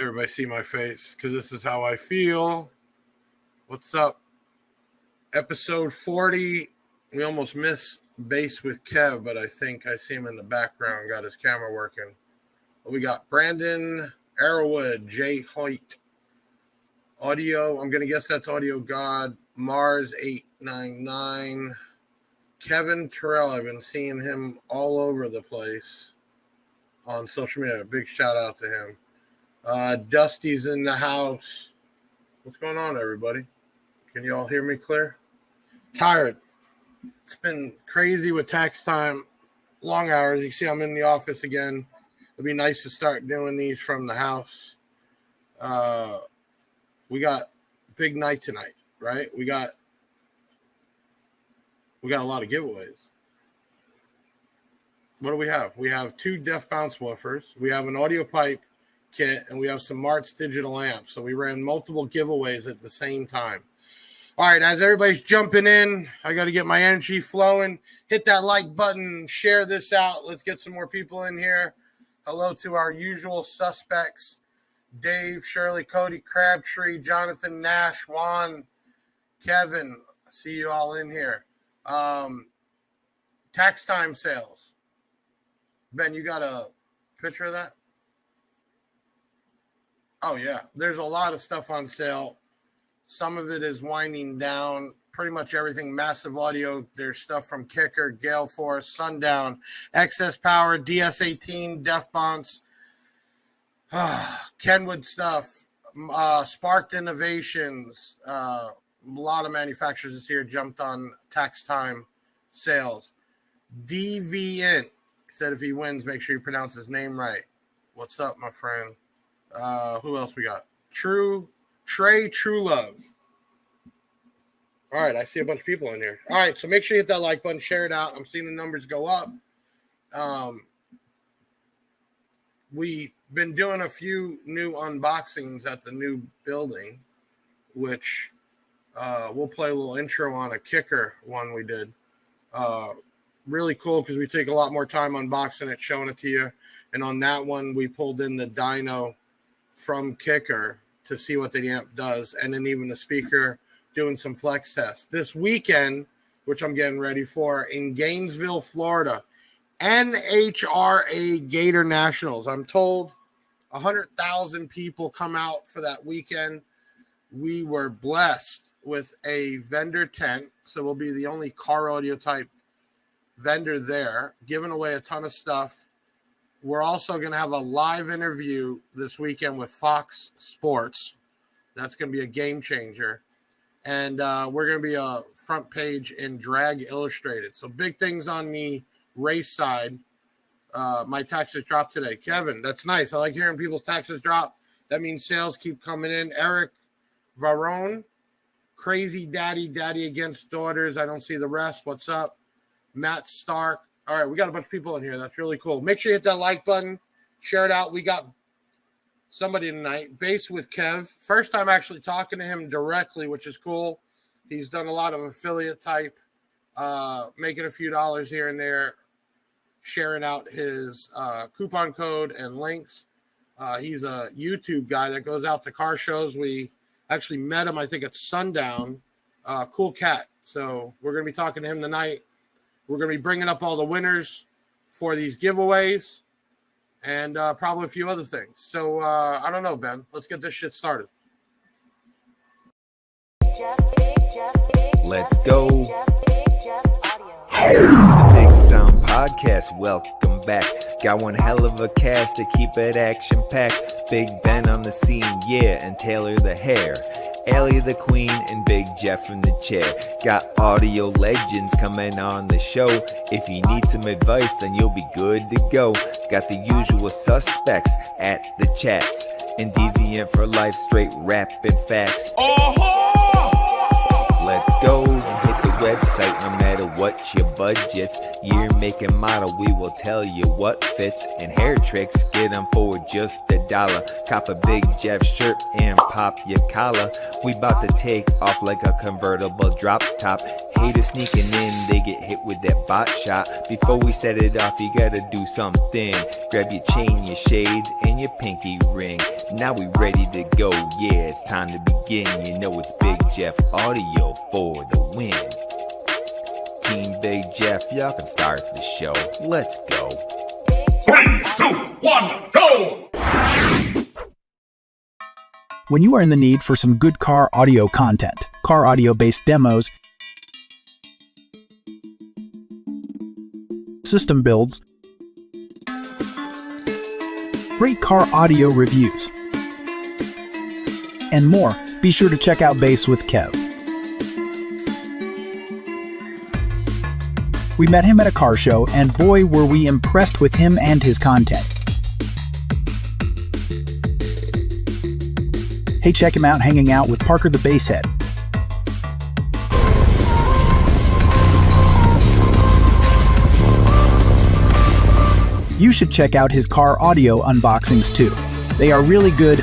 everybody see my face because this is how I feel. What's up? Episode 40. We almost missed Bass with Kev, but I think I see him in the background, got his camera working. We got Brandon Arrowwood, Jay Hoyt, audio. I'm going to guess that's Audio God. Mars 899. Kevin Terrell. I've been seeing him all over the place on social media. Big shout out to him. Dusty's in the house. What's going on, everybody? Can you all hear me clear? Tired. It's been crazy with tax time. Long hours. You see, I'm in the office again. It'd be nice to start doing these from the house. We got big night tonight, right? We got a lot of giveaways. What do we have? We have 2 Def Bounce woofers. We have an audio pipe kit, and we have some Martz digital amps. So we ran multiple giveaways at the same time. All right, as everybody's jumping in, I got to get my energy flowing. Hit that like button, share this out. Let's get some more people in here. Hello to our usual suspects. Dave, Shirley, Cody, Crabtree, Jonathan, Nash, Juan, Kevin. I see you all in here. Tax time sales. Ben, you got a picture of that? Oh, yeah. There's a lot of stuff on sale. Some of it is winding down. Pretty much everything. Massive Audio. There's stuff from Kicker, Gale Force, Sundown, Excess Power, DS18, Def Bounce, Kenwood stuff, Sparked Innovations. A lot of manufacturers this year jumped on tax time sales. DVN said if he wins, make sure you pronounce his name right. What's up, my friend? Who else we got? Trey True Love. All right, I see a bunch of people in here. All right, so make sure you hit that like button, share it out. I'm seeing the numbers go up. We've been doing a few new unboxings at the new building, which we'll play a little intro on a Kicker one we did. Really cool because we take a lot more time unboxing it, showing it to you. And on that one, we pulled in the dyno from Kicker to see what the amp does, and then even the speaker doing some flex tests. This weekend, which I'm getting ready for, in Gainesville, Florida, NHRA Gator Nationals. I'm told 100,000 people come out for that weekend. We were blessed with a vendor tent, so we'll be the only car audio type vendor there, giving away a ton of stuff. We're also going to have a live interview this weekend with Fox Sports. That's going to be a game changer. And we're going to be a front page in Drag Illustrated. So big things on the race side. My taxes dropped today. Kevin, that's nice. I like hearing people's taxes drop. That means sales keep coming in. Eric Varone, Crazy Daddy Against Daughters. I don't see the rest. What's up? Matt Stark. All right, we got a bunch of people in here. That's really cool. Make sure you hit that like button. Share it out. We got somebody tonight, Bass with Kev. First time actually talking to him directly, which is cool. He's done a lot of affiliate type, making a few dollars here and there, sharing out his coupon code and links. He's a YouTube guy that goes out to car shows. We actually met him, I think, at Sundown. Cool cat. So we're going to be talking to him tonight. We're going to be bringing up all the winners for these giveaways and probably a few other things. So, I don't know, Ben. Let's get this shit started. Let's go. It's the Big Sound Podcast. Welcome back. Got one hell of a cast to keep it action-packed. Big Ben on the scene, yeah, and Taylor the hair. Allie the Queen and Big Jeff in the chair. Got audio legends coming on the show. If you need some advice, then you'll be good to go. Got the usual suspects at the chats. And Deviant for life, straight rapping facts. Let's go. Hit the website no matter what your budget's. Year, make, and model, we will tell you what fits. And hair tricks, get them for just $1. Cop a Big Jeff shirt and pop your collar. We bout to take off like a convertible drop top. haters sneaking in, they get hit with that bot shot. Before we set it off, you gotta do something. Grab your chain, your shades, and your pinky ring. Now we ready to go, yeah, it's time to begin. You know it's Big Jeff Audio for the win. Team Big Jeff, y'all can start the show. Let's go. 3, 2, 1, go! When you are in the need for some good car audio content, car audio-based demos, system builds, great car audio reviews, and more, be sure to check out Bass with Kev. We met him at a car show, and boy were we impressed with him and his content. Hey, check him out hanging out with Parker the Basshead. You should check out his car audio unboxings too. They are really good.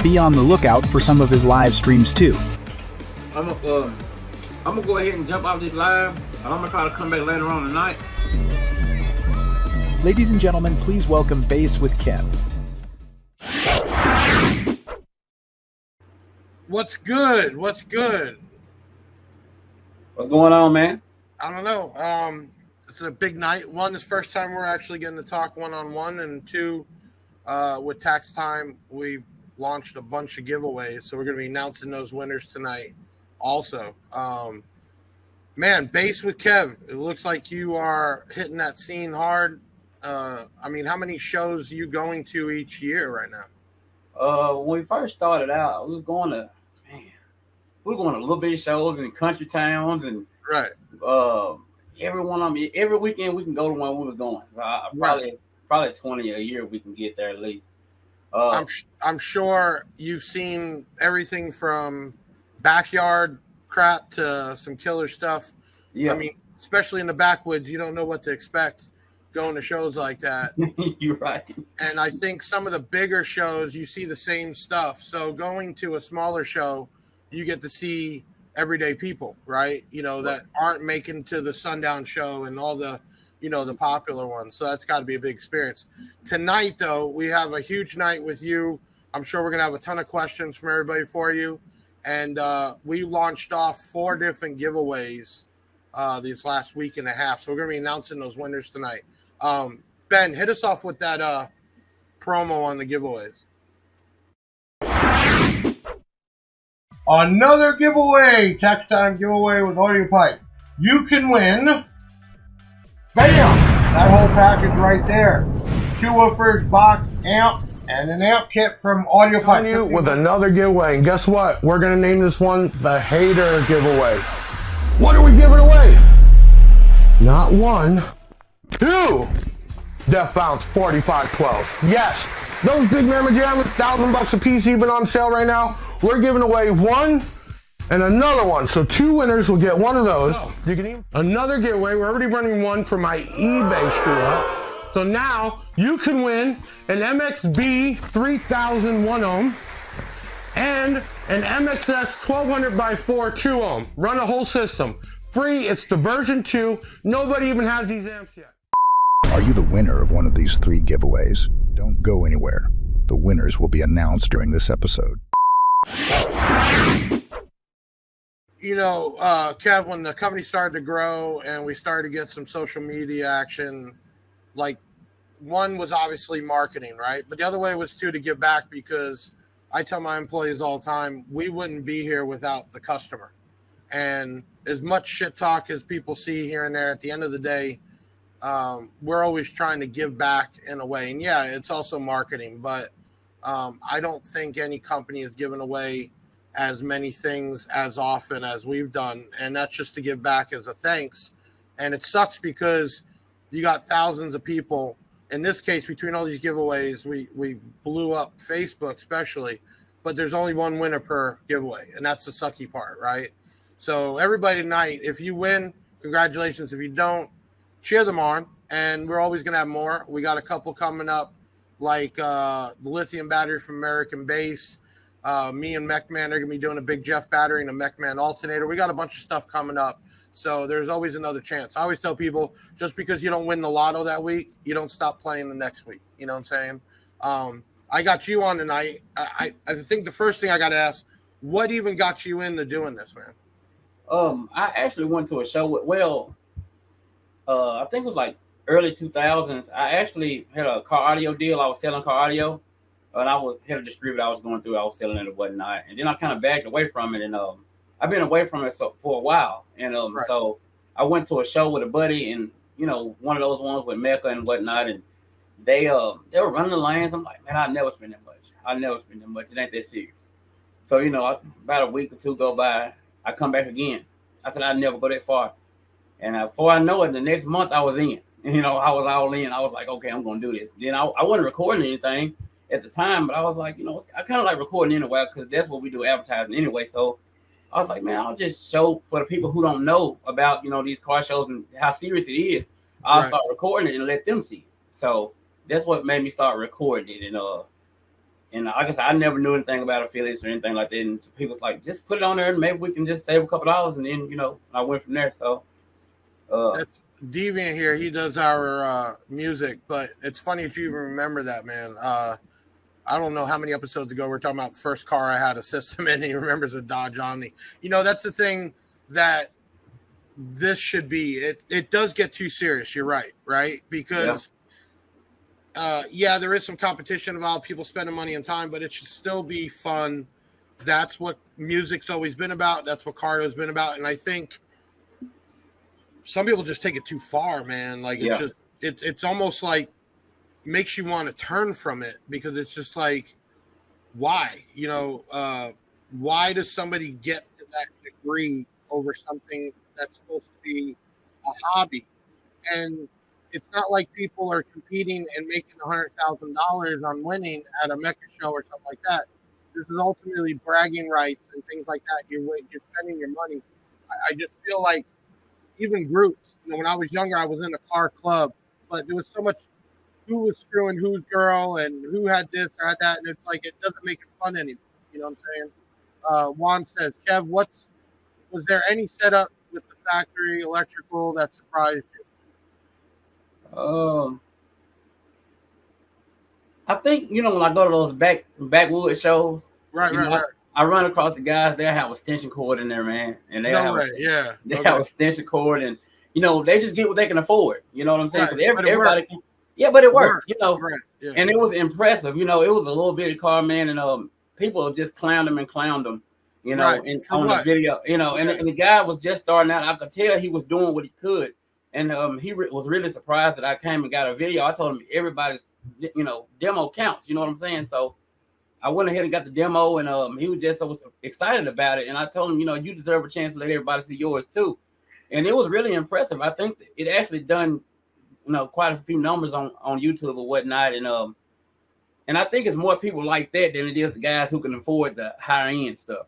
Be on the lookout for some of his live streams too. I'm gonna go ahead and jump off this live, and I'm gonna try to come back later on tonight. Ladies and gentlemen, please welcome Bass with Kev. What's good? What's good? What's going on, man? I don't know. It's a big night. One, this first time we're actually getting to talk one-on-one, and two, with tax time, we launched a bunch of giveaways, so we're going to be announcing those winners tonight also. Man, Bass with Kev, it looks like you are hitting that scene hard. I mean, how many shows are you going to each year right now? When we first started out, we were going to little bitty shows in country towns, and Right. every weekend we can go to one we was going. Probably 20 a year we can get there at least. I'm sure you've seen everything from backyard crap to some killer stuff. Yeah. I mean, especially in the backwoods, you don't know what to expect going to shows like that. You're right. And I think some of the bigger shows, you see the same stuff. So going to a smaller show, you get to see everyday people, right? You know, that aren't making to the sundown show and all the, you know, the popular ones. So that's got to be a big experience. Tonight, though, we have a huge night with you. I'm sure we're going to have a ton of questions from everybody for you. And we launched off 4 different giveaways these last week and a half. So we're going to be announcing those winners tonight. Ben, hit us off with that promo on the giveaways. Another giveaway, tax time giveaway with Audio Pipe. You can win, bam, that whole package right there. 2 woofers, box, amp, and an amp kit from Audio Pipe. You with another giveaway, and guess what? We're gonna name this one the Hater Giveaway. What are we giving away? Not 1, 2 Death Bounce 4512. Yes, those big mamma jammers, $1,000 a piece, even on sale right now. We're giving away 1 and another one. So 2 winners will get 1 of those. You can even another giveaway. We're already running 1 for my eBay screw up. So now you can win an MXB 3000 1 ohm and an MXS 1200 by 4 2 ohm. Run a whole system. Free. It's the version 2. Nobody even has these amps yet. Are you the winner of one of these 3 giveaways? Don't go anywhere. The winners will be announced during this episode. You know, Kev, when the company started to grow and we started to get some social media action, like, one was obviously marketing, right? But the other way was, too, to give back, because I tell my employees all the time, we wouldn't be here without the customer. And as much shit talk as people see here and there, at the end of the day, we're always trying to give back in a way. And yeah, it's also marketing, but I don't think any company has given away as many things as often as we've done. And that's just to give back as a thanks. And it sucks because you got thousands of people. In this case, between all these giveaways, we blew up Facebook especially, but there's only 1 winner per giveaway. And that's the sucky part, right? So everybody tonight, if you win, congratulations. If you don't, cheer them on. And we're always going to have more. We got a couple coming up, like the lithium battery from American Bass. Me and MechMan are gonna be doing a big Jeff battery and a MechMan alternator. We got a bunch of stuff coming up, so there's always another chance. I always tell people, just because you don't win the lotto that week, you don't stop playing the next week. You know what I'm saying? I got you on tonight. I think the first thing I got to ask, what even got you into doing this, man? I actually went to a show I think it was like early 2000s. I actually had a car audio deal. I was selling car audio, and I had a distributor I was going through. I was selling it and whatnot, and then I kind of backed away from it, and I've been away from it for a while, and Right. So I went to a show with a buddy, and one of those ones with Mecca and whatnot, and they were running the lanes. I'm like, man, I never spend that much. It ain't that serious. So about a week or two go by, I come back again. I said I'd never go that far, and before I know it, the next month I was in. I was all in. I was like, okay, I'm gonna do this. Then I wasn't recording anything at the time, but I was like, I kind of like recording anyway because that's what we do, advertising anyway. So I was like, man, I'll just show for the people who don't know about these car shows and how serious it is. I'll Right. start recording it and let them see it. So that's what made me start recording it. And like I said, I never knew anything about affiliates or anything like that. And people was like, just put it on there and maybe we can just save a couple dollars. And then I went from there. So That's Deviant here. He does our music, but it's funny that you even remember that, man. I don't know how many episodes ago we're talking about the first car I had a system in. He remembers a Dodge Omni. That's the thing that this should be. It does get too serious. You're right? Because there is some competition involved, people spending money and time, but it should still be fun. That's what music's always been about. That's what cardio's been about. And I think some people just take it too far, man. Like it's almost like makes you want to turn from it because it's just like, why? Why does somebody get to that degree over something that's supposed to be a hobby? And it's not like people are competing and making $100,000 on winning at a mecha show or something like that. This is ultimately bragging rights and things like that. You're spending your money. I just feel like even groups, when I was younger, I was in a car club, but there was so much who was screwing whose girl and who had this or had that. And it's like, it doesn't make it fun anymore. You know what I'm saying? Juan says, Kev, was there any setup with the factory electrical that surprised you? I think when I go to those backwood shows, Right. I run across the guys. They have a extension cord in there, man, and they have a extension cord, and they just get what they can afford. You know what I'm saying? Because everybody can. Yeah, but it worked. Right. Yeah. And it was impressive. It was a little bitty car, man, and people just clowned him. Right. And on the video, and the guy was just starting out. I could tell he was doing what he could. And he was really surprised that I came and got a video. I told him everybody's, demo counts. You know what I'm saying? So I went ahead and got the demo, and he was just so excited about it. And I told him, you deserve a chance to let everybody see yours too. And it was really impressive. I think it actually done, quite a few numbers on YouTube or whatnot. And I think it's more people like that than it is the guys who can afford the higher end stuff.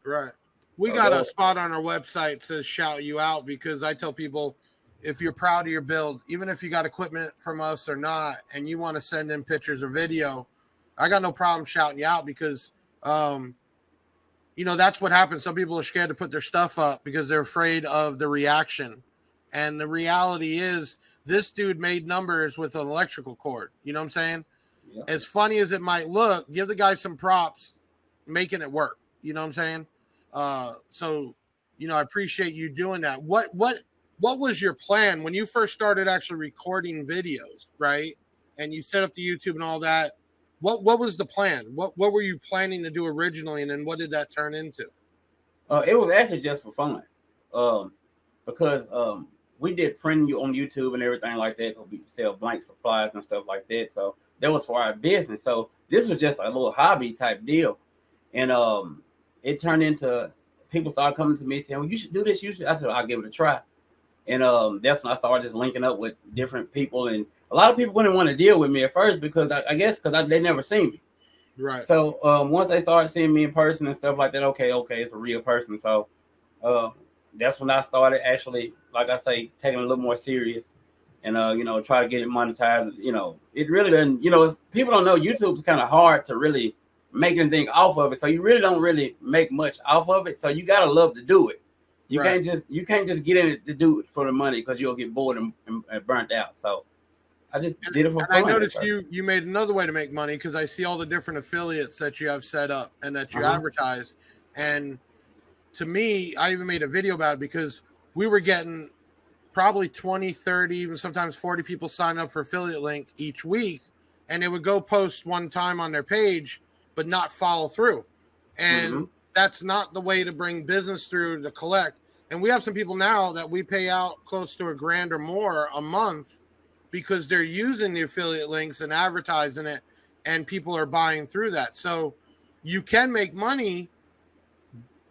Right. We got a spot on our website that says shout you out because I tell people, if you're proud of your build, even if you got equipment from us or not, and you want to send in pictures or video, I got no problem shouting you out because, that's what happens. Some people are scared to put their stuff up because they're afraid of the reaction. And the reality is this dude made numbers with an electrical cord. You know what I'm saying? Yeah. As funny as it might look, give the guy some props making it work. You know what I'm saying? So, I appreciate you doing that. What was your plan when you first started actually recording videos, right? And you set up the YouTube and all that. What was the plan? What were you planning to do originally, and then what did that turn into? It was actually just for fun, because we did printing on YouTube and everything like that. We sell blank supplies and stuff like that. So that was for our business. So this was just a little hobby type deal, and it turned into people started coming to me saying, "Well, you should do this. You should." I said, "I'll give it a try." And that's when I started just linking up with different people. And a lot of people wouldn't want to deal with me at first because I guess they never seen me. Right. So once they started seeing me in person and stuff like that, okay, it's a real person. So that's when I started actually, like I say, taking it a little more serious and, try to get it monetized. It really doesn't, people don't know YouTube's kind of hard to really make anything off of it. So you really don't really make much off of it. So you gotta love to do it. You can't just get in it to do it for the money because you'll get bored and burnt out. So I just did it for fun. I noticed you made another way to make money because I see all the different affiliates that you have set up and that you advertise. And to me, I even made a video about it because we were getting probably 20, 30, even sometimes 40 people sign up for affiliate link each week. And they would go post one time on their page, but not follow through. And that's not the way to bring business through to collect. And we have some people now that we pay out close to $1,000 or more a month because they're using the affiliate links and advertising it, and people are buying through that. So you can make money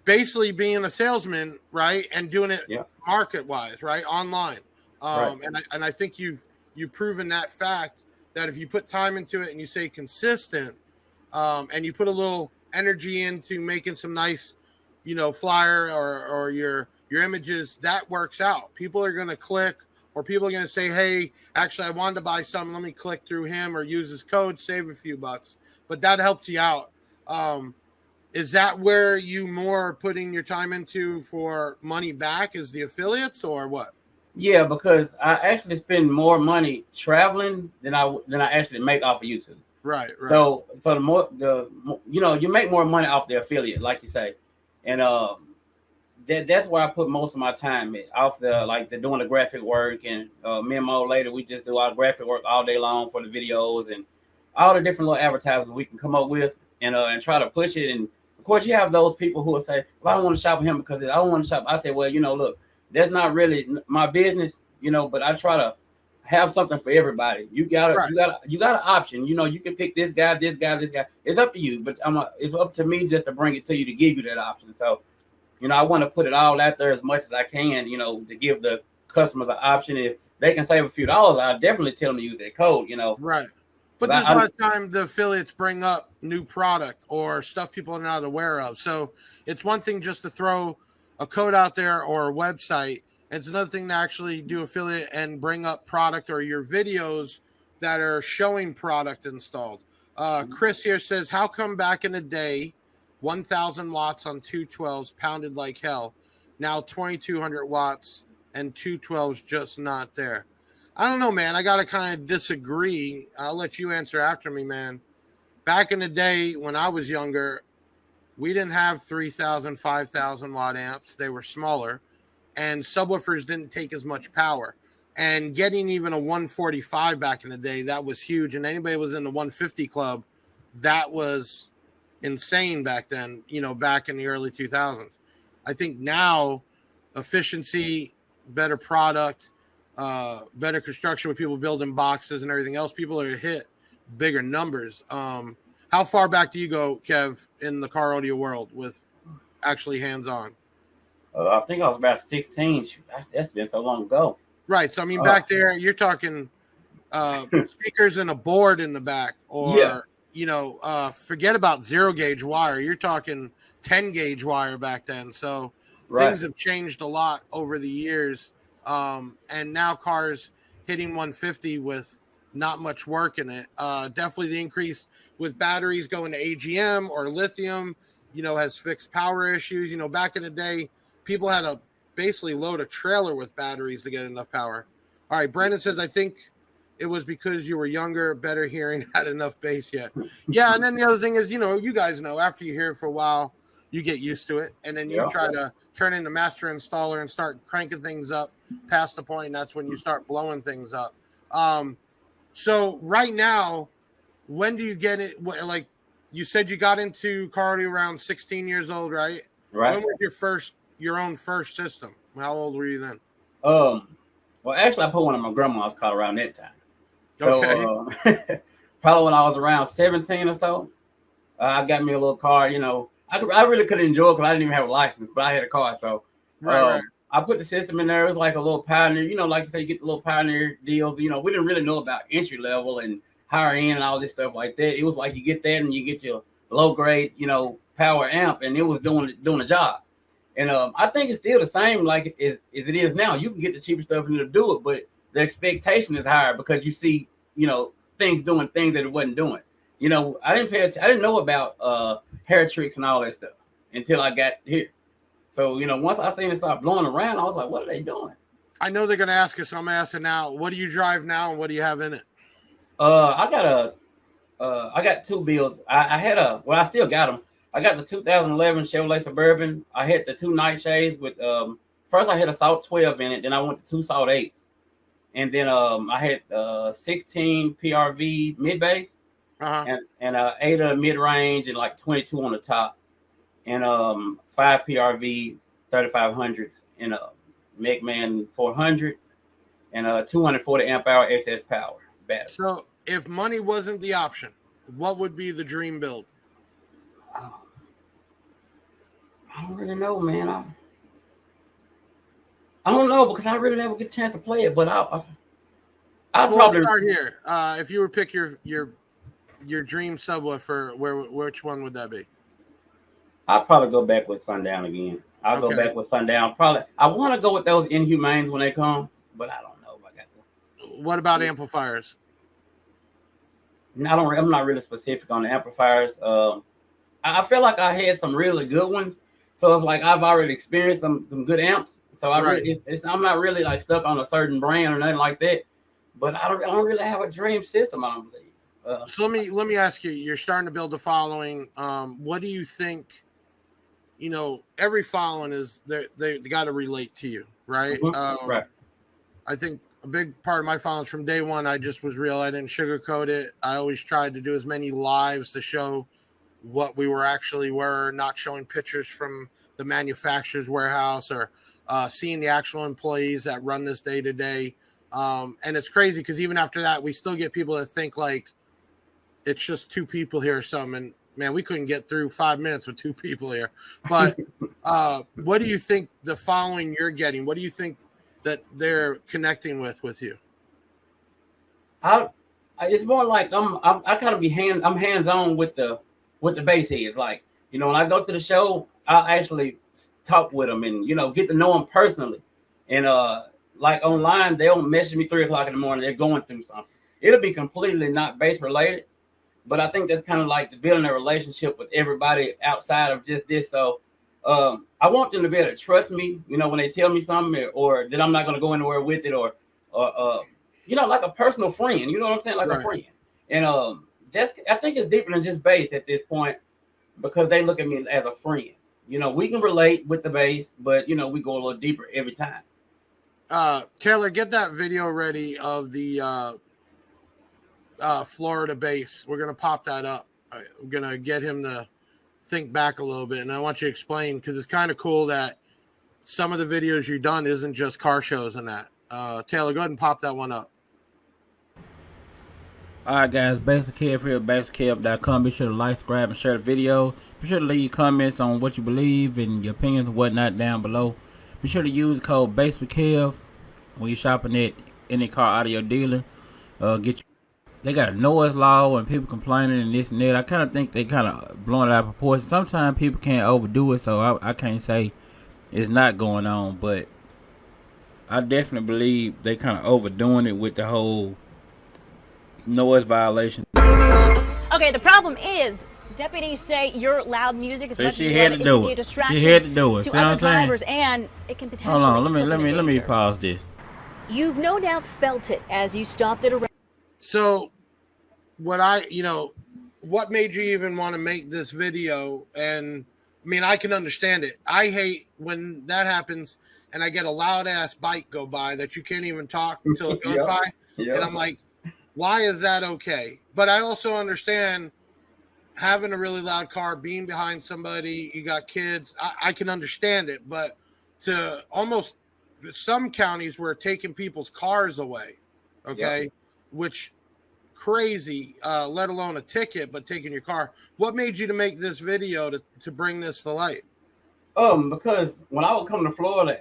basically being a salesman, right? And doing it market wise, right? Online. And I think you've proven that fact that if you put time into it and you stay consistent, and you put a little energy into making some nice, flyer or your images, that works out. People are going to click, or people are going to say, hey, actually, I wanted to buy something. Let me click through him or use his code, save a few bucks. But that helps you out. Is that where you more are putting your time into for money back, is the affiliates, or what? Yeah, because I actually spend more money traveling than I actually make off of YouTube. Right. So you make more money off the affiliate, like you say, and that's where I put most of my time off the doing the graphic work, and me and my old lady, we just do our graphic work all day long for the videos and all the different little advertisements we can come up with, and try to push it. And of course, you have those people who will say, "Well, I don't want to shop with him because I don't want to shop." I say, "Well, look, that's not really my business, but I try to have something for everybody. You got an option. You can pick this guy, this guy, this guy. It's up to you, but it's up to me just to bring it to you, to give you that option. So, I want to put it all out there as much as I can, to give the customers an option. If they can save a few dollars, I'll definitely tell them to use that code, Right. But there's a lot of time the affiliates bring up new product or stuff people are not aware of. So it's one thing just to throw a code out there or a website. It's another thing to actually do affiliate and bring up product or your videos that are showing product installed. Chris here says, how come back in the day, 1,000 watts on 212s pounded like hell? Now 2,200 watts and 212s just not there. I don't know, man. I got to kind of disagree. I'll let you answer after me, man. Back in the day when I was younger, we didn't have 3,000, 5,000 watt amps. They were smaller, and subwoofers didn't take as much power. And getting even a 145 back in the day, that was huge. And anybody who was in the 150 club, that was insane back then, back in the early 2000s. I think now efficiency, better product, better construction with people building boxes and everything else, people are hit bigger numbers. How far back do you go, Kev, in the car audio world with actually hands-on? I think I was about 16. That's been so long ago. Right. So, back there, you're talking speakers and a board in the back, or, forget about 0-gauge wire. You're talking 10-gauge wire back then. So things have changed a lot over the years. And now cars hitting 150 with not much work in it. Definitely the increase with batteries going to AGM or lithium, has fixed power issues. Back in the day, people had to basically load a trailer with batteries to get enough power. All right, Brandon says, I think it was because you were younger, better hearing, had enough bass yet. Yeah, and then the other thing is, you guys know, after you hear it for a while, you get used to it, and then you try to turn into master installer and start cranking things up past the point, and that's when you start blowing things up. So right now, when do you get it? Like you said, you got into car audio around 16 years old, right? Right. When was your own first system? How old were you then? Well, actually, I put one in my grandma's car around that time. So, okay. Probably when I was around 17 or so, I got me a little car. I really couldn't enjoy it because I didn't even have a license, but I had a car. So right. I put the system in there. It was like a little Pioneer, like you say, you get the little Pioneer deals. We didn't really know about entry level and higher end and all this stuff like that. It was like you get that and you get your low grade, power amp, and it was doing the job. And I think it's still the same like as it is now. You can get the cheaper stuff and it'll do it, but the expectation is higher because you see, things doing things that it wasn't doing. You know, I didn't know about hair tricks and all that stuff until I got here. So, you know, once I seen it start blowing around, I was like, what are they doing? I know they're going to ask us, so I'm asking now. What do you drive now, and what do you have in it? I got two builds. I still got them. I got the 2011 Chevrolet Suburban. I had the two Nightshades with first I had a Salt 12 in it, then I went to two Salt 8s, and then I had 16 PRV mid base, and 8 of the mid range, and like 22 on the top, and 5 PRV 3500s, and a McMahon 400, and 240 amp hour excess power battery. So, if money wasn't the option, what would be the dream build? I don't really know, man. I don't know, because I really never get a chance to play it. But I'll probably start here. If you were to pick your dream subwoofer, which one would that be? I'll probably go back with Sundown again. I'll go back with Sundown. Probably. I want to go with those Inhumanes when they come, but I don't know if I got them. What about amplifiers? I'm not really specific on the amplifiers. I feel like I had some really good ones, so it's like I've already experienced some good amps. So I'm not really like stuck on a certain brand or nothing like that. But I don't really have a dream system. I don't believe. So let me ask you. You're starting to build a following. What do you think? You know, every following is they got to relate to you, right? Mm-hmm. Right. I think a big part of my following from day one, I just was real. I didn't sugarcoat it. I always tried to do as many lives to show what we were, not showing pictures from the manufacturer's warehouse or seeing the actual employees that run this day to day. And it's crazy because even after that, we still get people that think like it's just two people here or something. And man, we couldn't get through 5 minutes with two people here. But what do you think the following you're getting? What do you think that they're connecting with you? It's more like I kind of I'm hands on with the bass heads. Like, you know, when I go to the show, I actually talk with them and, you know, get to know them personally. And like online, they'll message me 3 o'clock in the morning. They're going through something. It'll be completely not bass related, but I think that's kind of like the building a relationship with everybody outside of just this. So I want them to be able to trust me, you know, when they tell me something, or that I'm not going to go anywhere with it, or you know, like a personal friend. You know what I'm saying? Like a friend. And I think it's deeper than just bass at this point, because they look at me as a friend. You know, we can relate with the bass, but, you know, we go a little deeper every time. Taylor, get that video ready of the Florida bass. We're going to pop that up. I'm going to get him to think back a little bit, and I want you to explain, because it's kind of cool that some of the videos you've done isn't just car shows and that. Taylor, go ahead and pop that one up. All right, guys, Bass with Kev here at basswithkev.com. Be sure to like, subscribe, and share the video. Be sure to leave your comments on what you believe and your opinions and whatnot down below. Be sure to use code Bass with Kev when you're shopping at any car audio dealer. They got a noise law and people complaining and this and that. I kind of think they kind of blowing it out of proportion. Sometimes people can't overdo it, so I can't say it's not going on. But I definitely believe they kind of overdoing it with the whole noise violation. Okay, the problem is deputies say your loud music is so she had to do it. She had to do it. To see what I'm saying? drivers, and it can potentially. Hold on, let me pause this. You've no doubt felt it as you stopped at a. So, what made you even want to make this video? And I mean, I can understand it. I hate when that happens and I get a loud ass bike go by that you can't even talk until it goes by. Yep. And I'm like, why is that okay? But I also understand having a really loud car, being behind somebody, you got kids. I can understand it, but to almost some counties we're taking people's cars away. Okay. Yep. Which crazy, let alone a ticket, but taking your car. What made you to make this video to bring this to light? Because when I would come to Florida,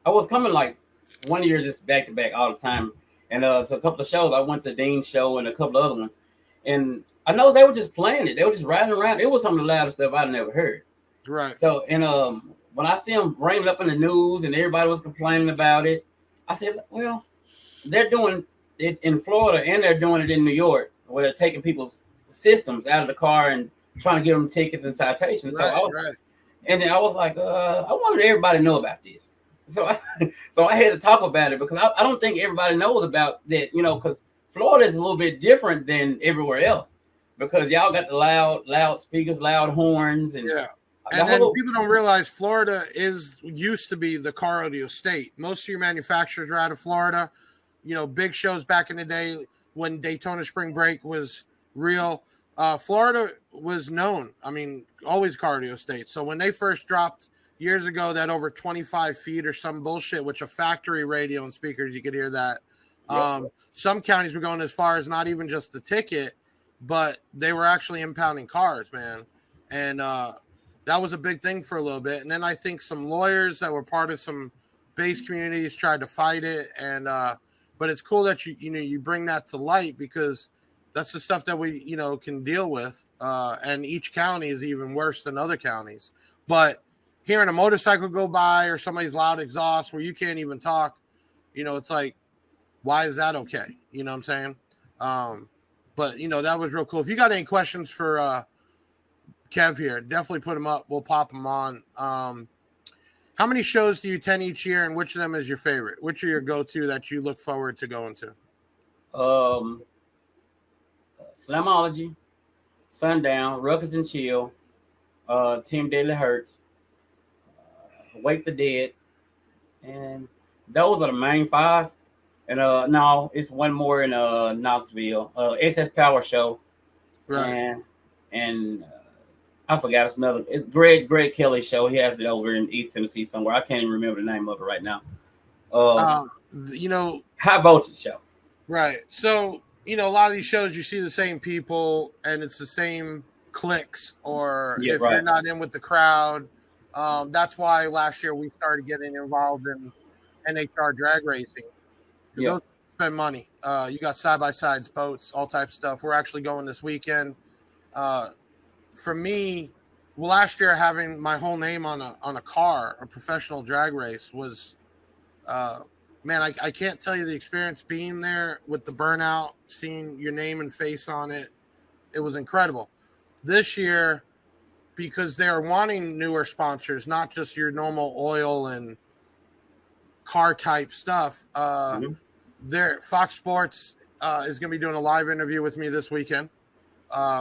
I was coming like 1 year just back to back all the time. And to a couple of shows, I went to Dean's show and a couple of other ones. And I know they were just playing it. They were just riding around. It was some of the loudest stuff I'd never heard. Right. So, and when I see them bring it up in the news and everybody was complaining about it, I said, well, they're doing it in Florida and they're doing it in New York, where they're taking people's systems out of the car and trying to give them tickets and citations. Right, So right. and then I was like, I wanted everybody to know about this. So I had to talk about it because I don't think everybody knows about that, you know, because Florida is a little bit different than everywhere else because y'all got the loud speakers, loud horns, and yeah. And then people don't realize Florida used to be the car audio state. Most of your manufacturers are out of Florida. You know, big shows back in the day when Daytona Spring Break was real. Florida was known. I mean, always car audio state. So when they first dropped years ago that over 25 feet or some bullshit, which a factory radio and speakers, you could hear that. Some counties were going as far as not even just the ticket, but they were actually impounding cars, man. And that was a big thing for a little bit. And then I think some lawyers that were part of some bass communities tried to fight it. And but it's cool that you bring that to light because that's the stuff that we can deal with. And each county is even worse than other counties. But hearing a motorcycle go by or somebody's loud exhaust where you can't even talk, it's like, why is that okay? You know what I'm saying? But that was real cool. If you got any questions for Kev here, definitely put them up. We'll pop them on. How many shows do you attend each year, and which of them is your favorite? Which are your go-to that you look forward to going to? Slamology, Sundown, Ruckus and Chill, Team Daily Hertz, Wake the Dead, and those are the main 5. And no, it's one more in Knoxville, SS Power Show, right? And I forgot it's Greg Kelly's show. He has it over in East Tennessee somewhere. I can't even remember the name of it right now. High Voltage Show. Right. So, a lot of these shows, you see the same people and it's the same clicks, or if you're not in with the crowd. That's why last year we started getting involved in NHR drag racing. Yeah. Spend money. You got side-by-sides, boats, all types of stuff. We're actually going this weekend. For me, last year having my whole name on a car, a professional drag race was, man, I can't tell you the experience being there with the burnout, seeing your name and face on it. It was incredible. This year, because they're wanting newer sponsors, not just your normal oil and car type stuff. Fox Sports is going to be doing a live interview with me this weekend.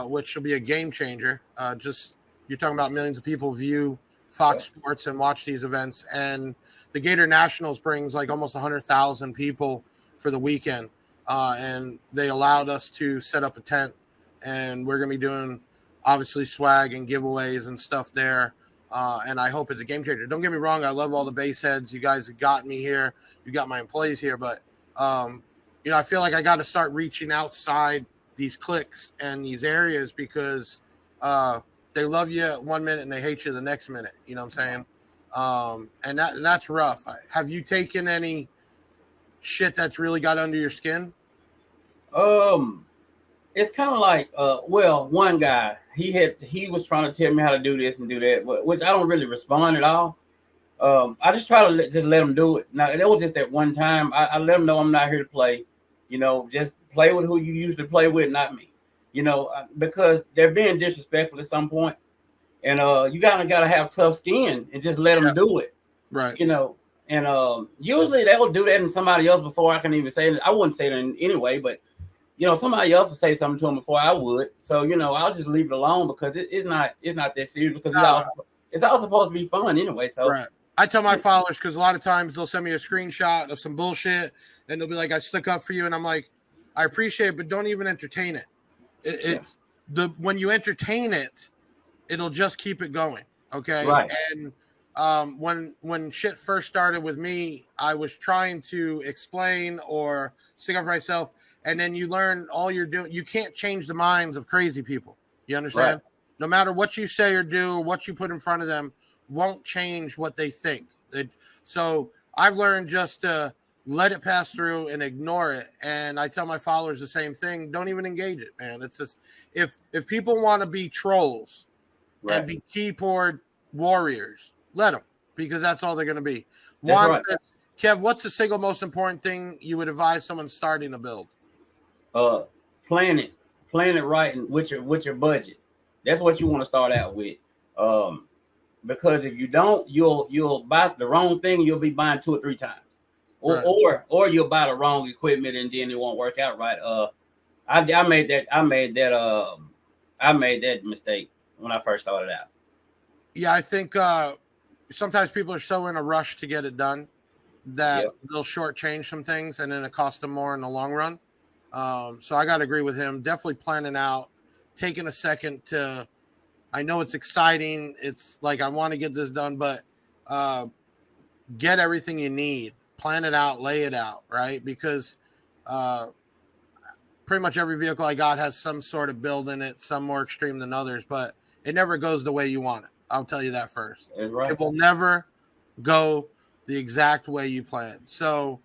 Which will be a game changer. You're talking about millions of people view Fox Sports and watch these events, and the Gator Nationals brings like almost 100,000 people for the weekend, and they allowed us to set up a tent, and we're gonna be doing obviously swag and giveaways and stuff there, and I hope it's a game changer. Don't get me wrong, I love all the bass heads. You guys have got me here, you got my employees here, but I feel like I got to start reaching outside these cliques and these areas because they love you 1 minute and they hate you the next minute. You know what I'm saying? And that's rough. Have you taken any shit that's really got under your skin? It's kind of like, one guy, he was trying to tell me how to do this and do that, which I don't really respond at all. I just try to let him do it. Now, it was just that one time I let him know I'm not here to play. Just play with who you usually play with, not me. Because they're being disrespectful at some point, and you gotta have tough skin and just let them do it, right? And usually they'll do that in somebody else before I can even say it. I wouldn't say that anyway, but somebody else will say something to them before I would. So I'll just leave it alone because it's not that serious because it's all supposed to be fun anyway. So right. I tell my followers because a lot of times they'll send me a screenshot of some bullshit and they'll be like, "I stuck up for you," and I'm like, I appreciate it, but don't even entertain it. When you entertain it, it'll just keep it going. Okay. Right. And when shit first started with me, I was trying to explain or stick up for myself. And then you learn all you're doing. You can't change the minds of crazy people. You understand? Right. No matter what you say or do, or what you put in front of them won't change what they think. So I've learned just to let it pass through and ignore it. And I tell my followers the same thing. Don't even engage it, man. It's just, if people want to be trolls and be keyboard warriors, let them, because that's all they're going to be. Kev, what's the single most important thing you would advise someone starting a build? Plan plan it right and with your budget. That's what you want to start out with. Because if you don't, you'll buy the wrong thing. You'll be buying 2 or 3 times, or you'll buy the wrong equipment and then it won't work out right. I made that mistake when I first started out. Yeah, I think sometimes people are so in a rush to get it done that they'll shortchange some things, and then it costs them more in the long run. So I got to agree with him. Definitely planning out, taking a second to. I know it's exciting. It's like I want to get this done, but get everything you need. Plan it out, lay it out, right? Because pretty much every vehicle I got has some sort of build in it, some more extreme than others, but it never goes the way you want it. I'll tell you that first. That's right. It will never go the exact way you planned. So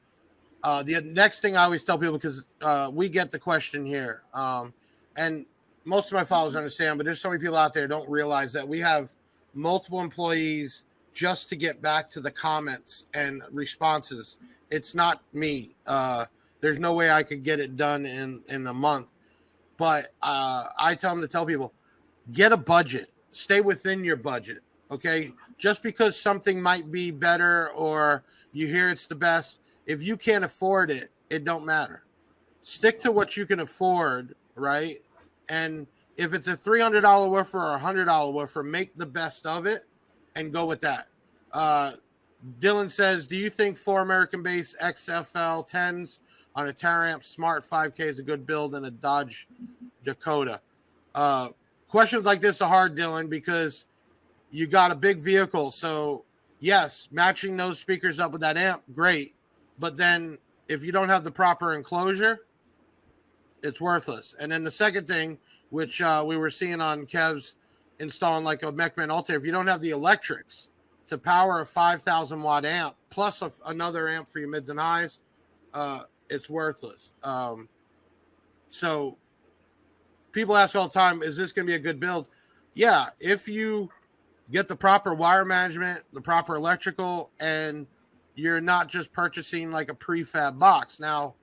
the next thing I always tell people, because we get the question here, and most of my followers understand, but there's so many people out there who don't realize that we have multiple employees just to get back to the comments and responses. It's not me. There's no way I could get it done in a month. But I tell them to tell people, get a budget. Stay within your budget, okay? Just because something might be better or you hear it's the best, if you can't afford it, it don't matter. Stick to what you can afford, right? And if it's a $300 woofer or a $100 woofer, make the best of it and go with that. Dylan says, do you think 4 American-based XFL 10s on a Taramp Smart 5K is a good build in a Dodge Dakota? Questions like this are hard, Dylan, because you got a big vehicle. So, yes, matching those speakers up with that amp, great. But then if you don't have the proper enclosure, it's worthless. And then the second thing, which we were seeing on Kev's installing like a Mechman Altair, if you don't have the electrics to power a 5,000 watt amp plus another amp for your mids and highs, it's worthless. So people ask all the time, is this going to be a good build? Yeah, if you get the proper wire management, the proper electrical, and you're not just purchasing like a prefab box. Now,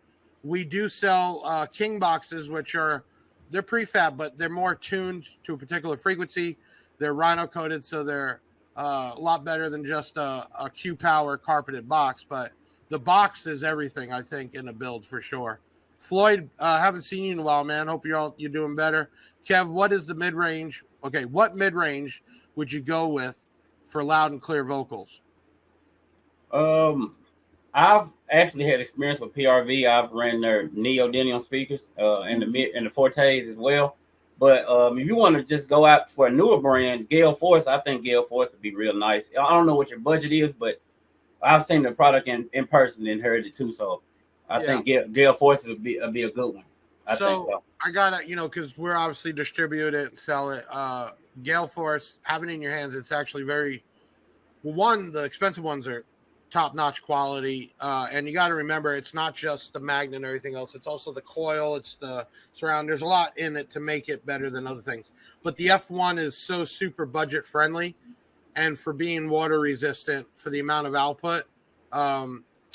we do sell King boxes, which they're prefab, but they're more tuned to a particular frequency. They're rhino coated, so they're a lot better than just a Q Power carpeted box. But the box is everything, I think, in a build for sure. Floyd, haven't seen you in a while, man. Hope you're doing better. Kev, what is the mid range? Okay, what mid range would you go with for loud and clear vocals? I've actually had experience with PRV. I've ran their neodymium speakers and the Fortes as well. But if you want to just go out for a newer brand, Gale Force, I think Gale Force would be real nice. I don't know what your budget is, but I've seen the product in person and heard it too. So I think Gale Force would be a good one. I think so. I gotta, because we're obviously distribute it and sell it. Gale Force, having it in your hands, it's actually the expensive ones are top-notch quality, and you got to remember, it's not just the magnet and everything else. It's also the coil, it's the surround. There's a lot in it to make it better than other things. But the F1 is so super budget friendly, and for being water resistant for the amount of output,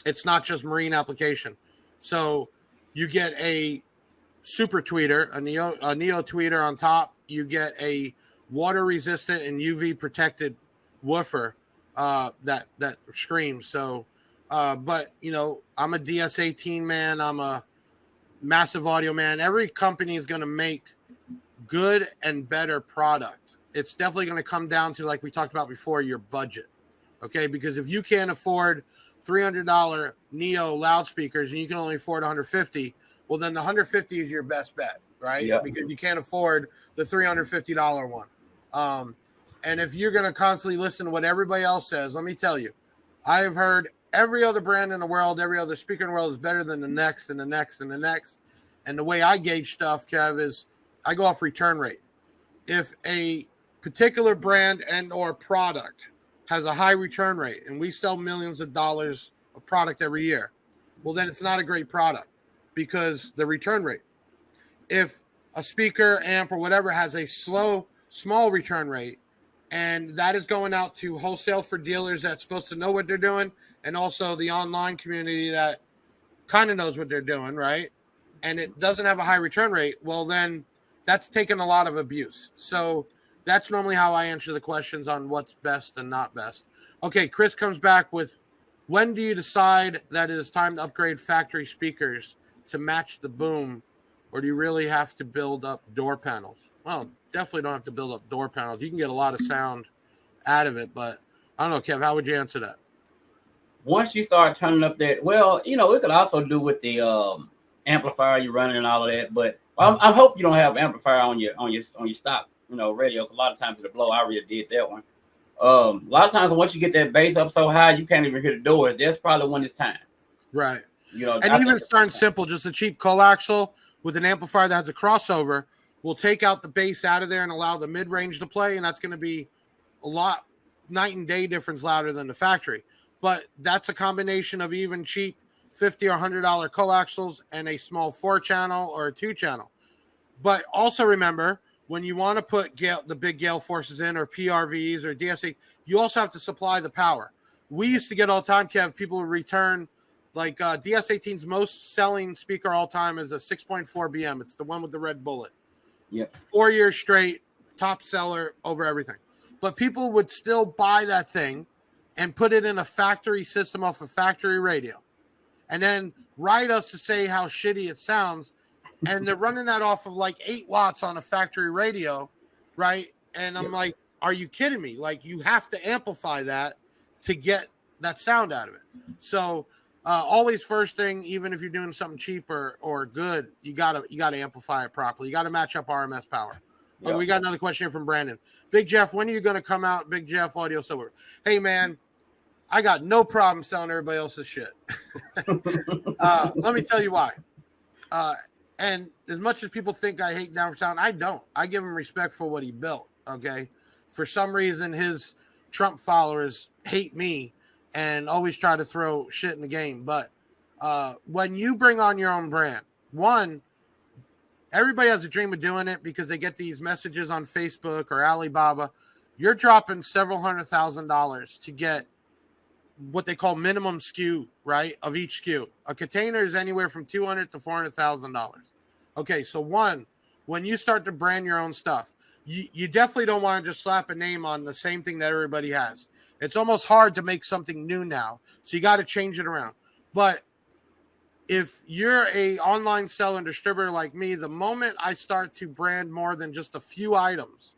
it's not just marine application. So you get a super tweeter, a neo tweeter on top. You get a water resistant and UV protected woofer that screams. So but I'm a DS18 man, I'm a massive audio man. Every company is going to make good and better product. It's definitely going to come down to, like we talked about before, your budget. Okay, because if you can't afford $300 neo loudspeakers and you can only afford 150, well then the 150 is your best bet, right? Yeah. Because you can't afford the $350 one. And if you're going to constantly listen to what everybody else says, let me tell you, I have heard every other brand in the world, every other speaker in the world is better than the next and the next and the next. And the way I gauge stuff, Kev, is I go off return rate. If a particular brand and or product has a high return rate, and we sell millions of dollars of product every year, well, then it's not a great product because the return rate. If a speaker, amp, or whatever has a small return rate, and that is going out to wholesale for dealers that's supposed to know what they're doing, and also the online community that kind of knows what they're doing, right? And it doesn't have a high return rate, well, then that's taken a lot of abuse. So that's normally how I answer the questions on what's best and not best. Okay, Chris comes back with, when do you decide that it is time to upgrade factory speakers to match the boom, or do you really have to build up door panels? Well, definitely don't have to build up door panels. You can get a lot of sound out of it, but I don't know, Kev, how would you answer that? Once you start turning up that, well, you know, it could also do with the amplifier you're running and all of that. But I hope you don't have amplifier on your stock, you know, radio. A lot of times it'll blow. I already did that one. A lot of times once you get that bass up so high you can't even hear the doors, that's probably when it's time. Right. You know, and even starting simple, just a cheap coaxial with an amplifier that has a crossover will take out the bass out of there and allow the mid-range to play, and that's going to be a lot night and day difference louder than the factory. But that's a combination of even cheap $50 or $100 coaxials and a small 4-channel or a 2-channel. But also remember, when you want to put the big gale forces in, or PRVs or DSA, you also have to supply the power. We used to get all the time, Kev, people would return, like DS18's most selling speaker all time is a 6.4 BM. It's the one with the red bullet. Yep. 4 years straight, top seller over everything. But people would still buy that thing and put it in a factory system off a factory radio, and then write us to say how shitty it sounds. And they're running that off of like 8 watts on a factory radio, right? And I'm like, are you kidding me? Like, you have to amplify that to get that sound out of it. So always first thing, even if you're doing something cheaper or good, you gotta amplify it properly. You gotta match up RMS power. Yeah. We got another question here from Brandon. Big Jeff, when are you gonna come out? Big Jeff Audio Silver. Hey man, I got no problem selling everybody else's shit. Let me tell you why. And as much as people think I hate Down for Sound, I don't. I give him respect for what he built, okay? For some reason, his Trump followers hate me and always try to throw shit in the game. But when you bring on your own brand, one, everybody has a dream of doing it because they get these messages on Facebook or Alibaba. You're dropping several $100,000 to get what they call minimum SKU, right, of each SKU. A container is anywhere from $200,000 to $400,000. Okay, so one, when you start to brand your own stuff, you definitely don't want to just slap a name on the same thing that everybody has. It's almost hard to make something new now, so you got to change it around. But if you're a online seller and distributor like me, the moment I start to brand more than just a few items,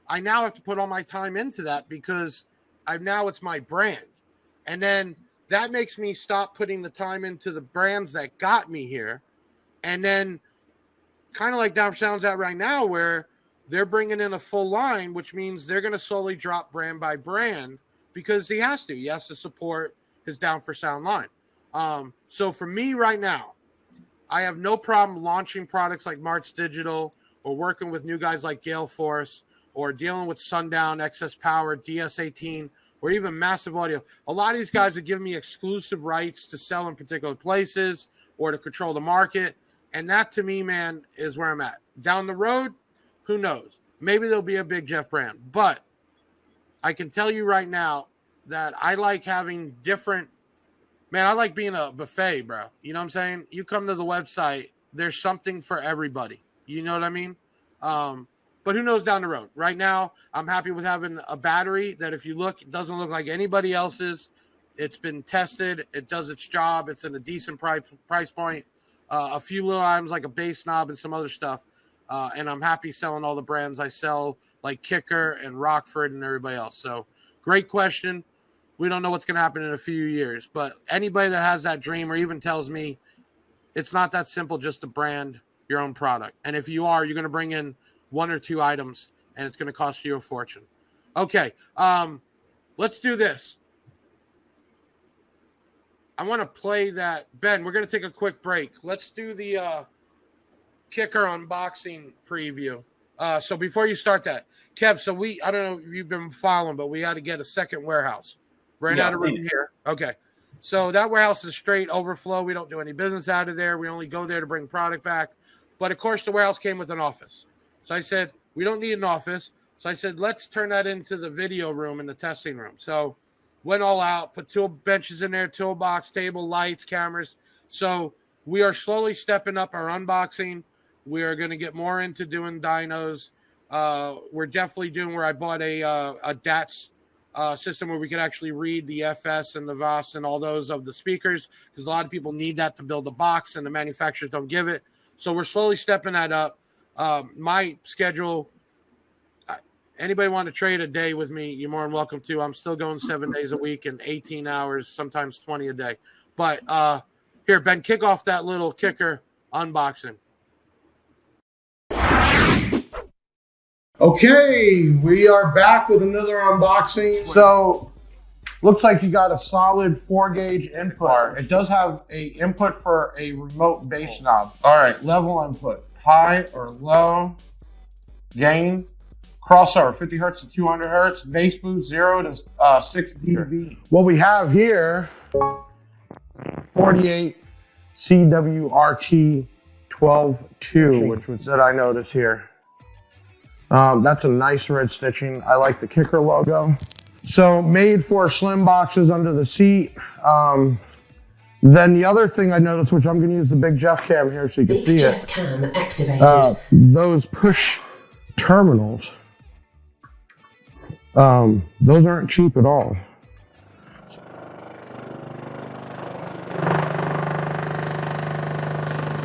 I now have to put all my time into that because it's my brand. And then that makes me stop putting the time into the brands that got me here. And then kind of like Down for Sound's at right now, where they're bringing in a full line, which means they're going to slowly drop brand by brand because he has to. He has to support his Down for Sound line. So for me right now, I have no problem launching products like March Digital or working with new guys like Gale Force or dealing with Sundown, Excess Power, DS18, or even Massive Audio. A lot of these guys would give me exclusive rights to sell in particular places or to control the market. And that, to me, man, is where I'm at. Down the road, who knows? Maybe there'll be a Big Jeff brand. But I can tell you right now that I like having different – man, I like being a buffet, bro. You know what I'm saying? You come to the website, there's something for everybody. You know what I mean? But who knows down the road? Right now, I'm happy with having a battery that if you look, it doesn't look like anybody else's. It's been tested. It does its job. It's in a decent price point. A few little items like a bass knob and some other stuff. And I'm happy selling all the brands I sell, like Kicker and Rockford and everybody else. So great question. We don't know what's going to happen in a few years. But anybody that has that dream or even tells me it's not that simple just to brand your own product. And if you are, you're going to bring in 1 or 2 items, and it's going to cost you a fortune. Okay, let's do this. I want to play that. Ben, we're going to take a quick break. Let's do the Kicker unboxing preview. So before you start that, Kev, so I don't know if you've been following, but we had to get a second warehouse. Ran out of room here. Okay, so that warehouse is straight overflow. We don't do any business out of there. We only go there to bring product back. But, of course, the warehouse came with an office. So I said, we don't need an office. So I said, let's turn that into the video room and the testing room. So went all out, put 2 benches in there, toolbox, table, lights, cameras. So we are slowly stepping up our unboxing. We're going to get more into doing dynos. We're definitely doing where I bought a DATS system where we could actually read the FS and the VAS and all those of the speakers, because a lot of people need that to build a box and the manufacturers don't give it. So we're slowly stepping that up. My schedule, anybody want to trade a day with me, you're more than welcome to. I'm still going 7 days a week and 18 hours, sometimes 20 a day. But here, Ben, kick off that little kicker unboxing. Okay, we are back with another unboxing. So, looks like you got a solid 4-gauge input. It does have a input for a remote bass knob. All right, level input, high or low, gain, crossover, 50 hertz to 200 hertz, bass boost 0 to 6 dB. What we have here, 48 CWRT 12.2, which was that I noticed here. That's a nice red stitching. I like the kicker logo. So made for slim boxes under the seat. Then the other thing I noticed, which I'm going to use the Big Jeff cam here so you can see it. Big Jeff cam activated. Those push terminals. Those aren't cheap at all.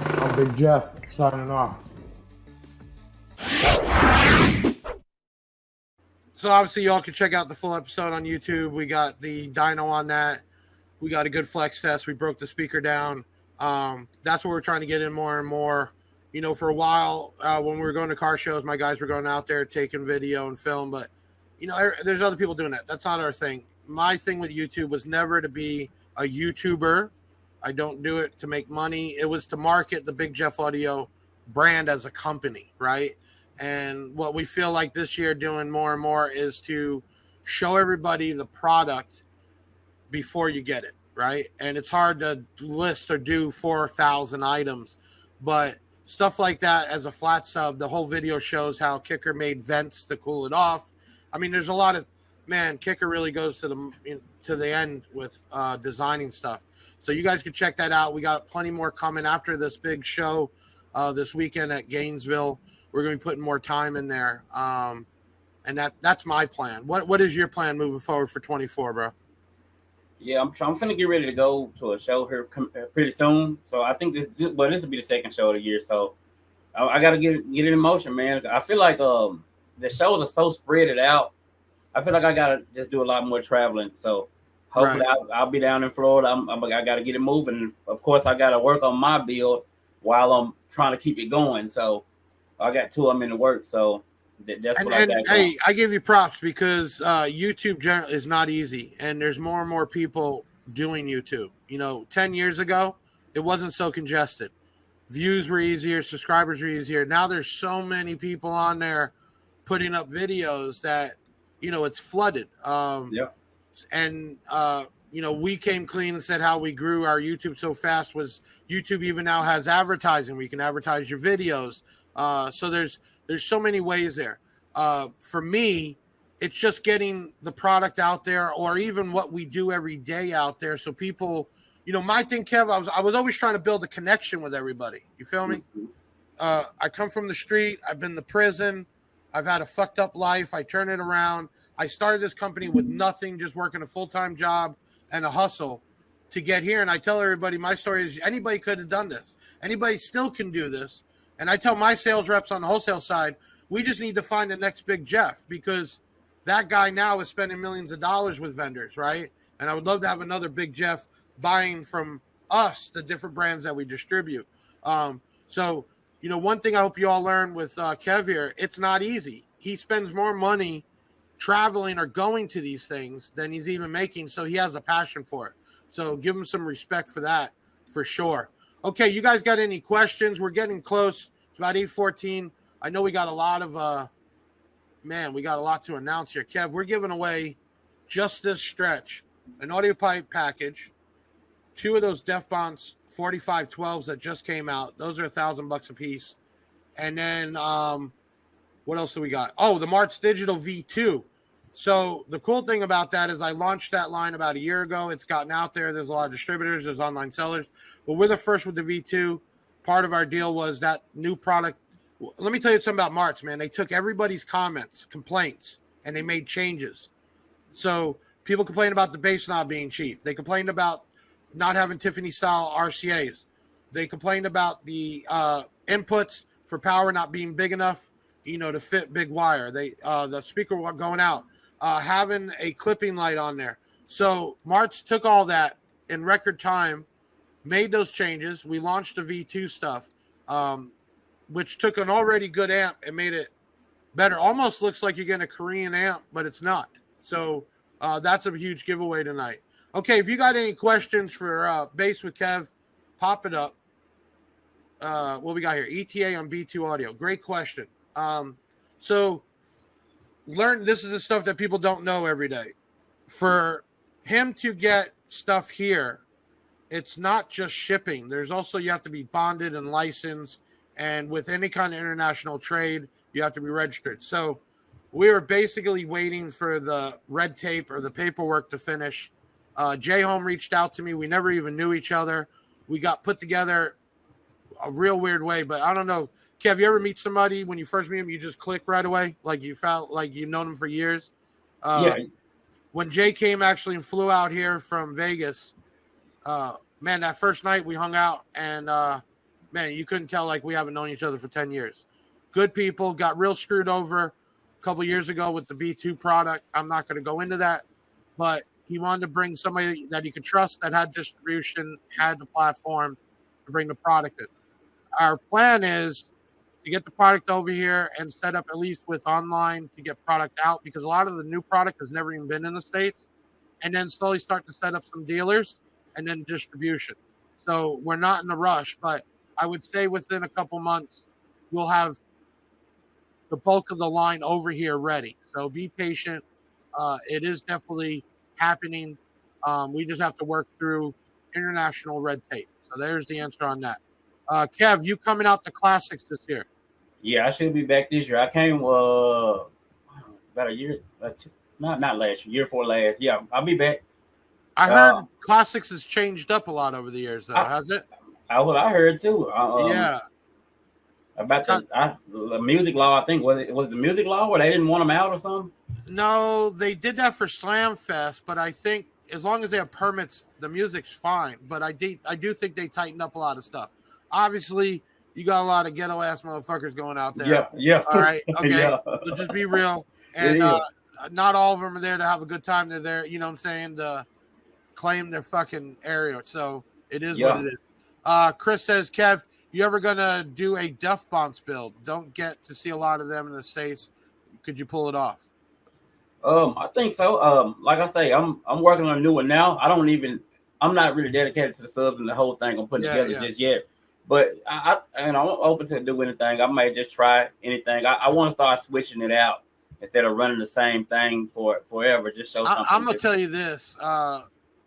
I'm Big Jeff signing off. So obviously y'all can check out the full episode on YouTube. We got the dyno on that. We got a good flex test. We broke the speaker down. That's what we're trying to get in more and more. You know, for a while, when we were going to car shows, my guys were going out there taking video and film. But, you know, there's other people doing that. That's not our thing. My thing with YouTube was never to be a YouTuber. I don't do it to make money. It was to market the Big Jeff Audio brand as a company, right? And what we feel like this year doing more and more is to show everybody the product before you get it, right? And it's hard to list or do 4,000 items, but stuff like that as a flat sub, the whole video shows how Kicker made vents to cool it off. I mean, there's a lot of, man, Kicker really goes to the end with designing stuff. So you guys can check that out. We got plenty more coming after this big show this weekend at Gainesville. We're going to be putting more time in there. And that's my plan. What is your plan moving forward for 24, bro? Yeah, I'm finna get ready to go to a show here pretty soon. So I think this will be the second show of the year. So I got to get it in motion, man. I feel like the shows are so spread out. I feel like I got to just do a lot more traveling. So hopefully I'll be down in Florida. I got to get it moving. Of course, I got to work on my build while I'm trying to keep it going. So I got 2 of them in the work, so that's what I got. Hey, I give you props because YouTube generally is not easy, and there's more and more people doing YouTube. You know, 10 years ago, it wasn't so congested. Views were easier, subscribers were easier. Now there's so many people on there putting up videos that, you know, it's flooded. Yeah. And, you know, we came clean and said how we grew our YouTube so fast was YouTube even now has advertising. We can advertise your videos. So there's so many ways there. For me, it's just getting the product out there, or even what we do every day out there. So people, you know, my thing, Kev, I was always trying to build a connection with everybody. You feel me? I come from the street. I've been to prison. I've had a fucked up life. I turn it around. I started this company with nothing, just working a full-time job and a hustle to get here. And I tell everybody my story is anybody could have done this. Anybody still can do this. And I tell my sales reps on the wholesale side, we just need to find the next Big Jeff, because that guy now is spending millions of dollars with vendors, right? And I would love to have another Big Jeff buying from us the different brands that we distribute. So, you know, one thing I hope you all learn with Kev here, it's not easy. He spends more money traveling or going to these things than he's even making, so he has a passion for it. So give him some respect for that, for sure. Okay, you guys got any questions? We're getting close. It's about 8:14. I know we got a lot of, we got a lot to announce here. Kev, we're giving away just this stretch, an audio pipe package, 2 of those DefBonds 4512s that just came out. Those are $1,000 a piece. And then what else do we got? Oh, the Martz Digital V2. So the cool thing about that is I launched that line about a year ago. It's gotten out there. There's a lot of distributors. There's online sellers. But we're the first with the V2. part of our deal was that new product. Let me tell you something about Martz, man. They took everybody's comments, complaints, and they made changes. So people complained about the bass knob being cheap. They complained about not having Tiffany style RCAs. They complained about the inputs for power not being big enough, to fit big wire. The speaker going out, having a clipping light on there. So Martz took all that in record time, made those changes. We launched the V2 stuff, which took an already good amp and made it better. Almost looks like you're getting a Korean amp, but it's not. So that's a huge giveaway tonight. Okay, if you got any questions for Bass with Kev, pop it up. What we got here? ETA on B2 audio. Great question. So this is the stuff that people don't know every day. For him to get stuff here, it's not just shipping. There's also, you have to be bonded and licensed. And with any kind of international trade, you have to be registered. So we were basically waiting for the red tape or the paperwork to finish. Jay Home reached out to me. We never even knew each other. We got put together a real weird way, but I don't know. Kev, you ever meet somebody when you first meet them, you just click right away? Like you felt like you've known them for years? Yeah. When Jay came actually and flew out here from Vegas, man, that first night we hung out and, man, you couldn't tell like we haven't known each other for 10 years. Good people, got real screwed over a couple years ago with the B2 product. I'm not going to go into that, but he wanted to bring somebody that he could trust, that had distribution, had the platform to bring the product in. Our plan is to get the product over here and set up at least with online to get product out, because a lot of the new product has never even been in the States, and then slowly start to set up some dealers and then distribution. So we're not in a rush, but I would say within a couple months, we'll have the bulk of the line over here ready. So be patient. It is definitely happening. We just have to work through international red tape. So there's the answer on that. Kev, you coming out to Classics this year? Yeah, I should be back this year. I came about a year, not last year before last. Yeah, I'll be back. I heard Classics has changed up a lot over the years, though, has it? I heard too. Yeah. About the music law, I think was the music law where they didn't want them out or something. No, they did that for Slam Fest, but I think as long as they have permits, the music's fine. But I do think they tightened up a lot of stuff. Obviously, you got a lot of ghetto ass motherfuckers going out there. Yeah. All right, okay. Yeah. Let's just be real. And not all of them are there to have a good time. They're there, you know what I'm saying, to claim their fucking area. So it is what it is. Chris says, Kev, you ever gonna do a Duff Bounce build? Don't get to see a lot of them in the States. Could you pull it off? I think so. Like I say, I'm working on a new one now. I'm not really dedicated to the subs and the whole thing I'm putting together just yet. But I'm open to do anything. I might just try anything. I want to start switching it out instead of running the same thing for forever. Just show something. I'm gonna tell you this.